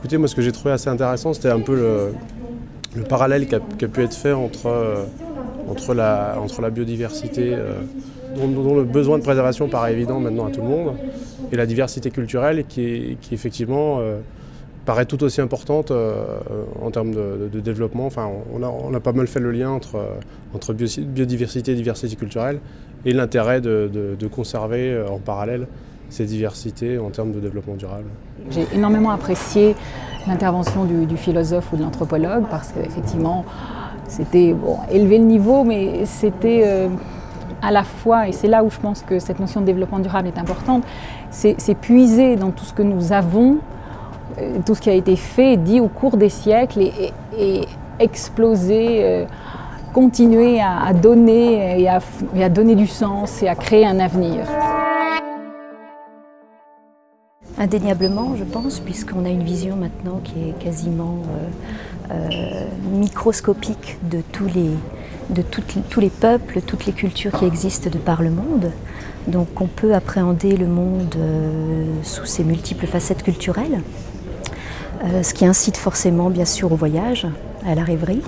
écouté, moi ce que j'ai trouvé assez intéressant, c'était un peu le parallèle qui a pu être fait entre la biodiversité, dont le besoin de préservation paraît évident maintenant à tout le monde, et la diversité culturelle qui effectivement paraît tout aussi importante en termes de développement. Enfin, on a pas mal fait le lien entre biodiversité et diversité culturelle et l'intérêt de conserver en parallèle ces diversités en termes de développement durable. J'ai énormément apprécié l'intervention du philosophe ou de l'anthropologue parce qu'effectivement, c'était élever le niveau, mais c'était à la fois, et c'est là où je pense que cette notion de développement durable est importante, c'est puiser dans tout ce que nous avons, tout ce qui a été fait, dit au cours des siècles et exploser, continuer à donner et à donner du sens et à créer un avenir. Indéniablement, je pense, puisqu'on a une vision maintenant qui est quasiment microscopique de tous les peuples, toutes les cultures qui existent de par le monde. Donc on peut appréhender le monde sous ses multiples facettes culturelles, ce qui incite forcément bien sûr au voyage, à la rêverie,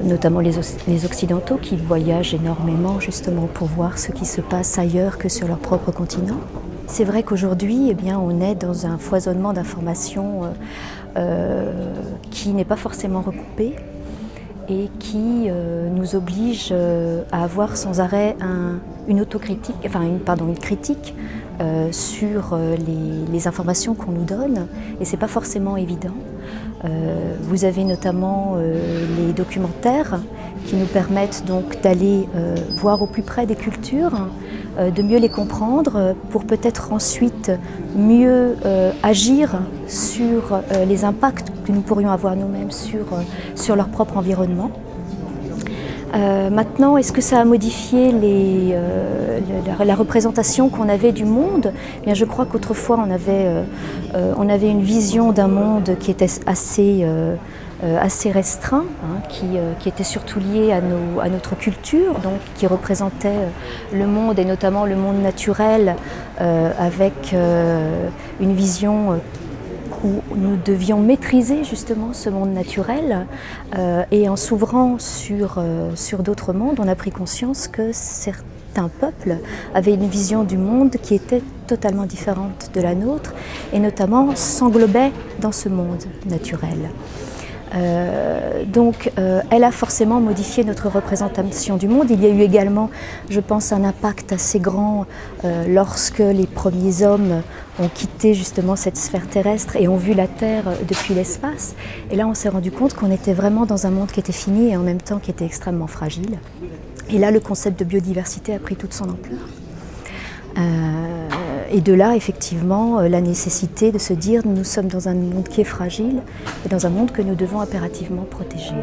notamment les Occidentaux qui voyagent énormément justement pour voir ce qui se passe ailleurs que sur leur propre continent. C'est vrai qu'aujourd'hui, on est dans un foisonnement d'informations qui n'est pas forcément recoupé et qui nous oblige à avoir sans arrêt une critique sur les informations qu'on nous donne, et c'est pas forcément évident. Vous avez notamment les documentaires qui nous permettent donc d'aller voir au plus près des cultures, de mieux les comprendre pour peut-être ensuite mieux agir sur les impacts que nous pourrions avoir nous-mêmes sur leur propre environnement. Maintenant, est-ce que ça a modifié la représentation qu'on avait du monde? Bien, je crois qu'autrefois on avait une vision d'un monde qui était assez restreint, qui était surtout lié à notre culture, donc qui représentait le monde et notamment le monde naturel avec une vision où nous devions maîtriser justement ce monde naturel et en s'ouvrant sur d'autres mondes, on a pris conscience que certains peuples avaient une vision du monde qui était totalement différente de la nôtre et notamment s'englobaient dans ce monde naturel. Donc elle a forcément modifié notre représentation du monde. Il y a eu également, je pense, un impact assez grand lorsque les premiers hommes ont quitté justement cette sphère terrestre et ont vu la Terre depuis l'espace. Et là on s'est rendu compte qu'on était vraiment dans un monde qui était fini et en même temps qui était extrêmement fragile. Et là le concept de biodiversité a pris toute son ampleur. Et de là, effectivement, la nécessité de se dire nous sommes dans un monde qui est fragile et dans un monde que nous devons impérativement protéger.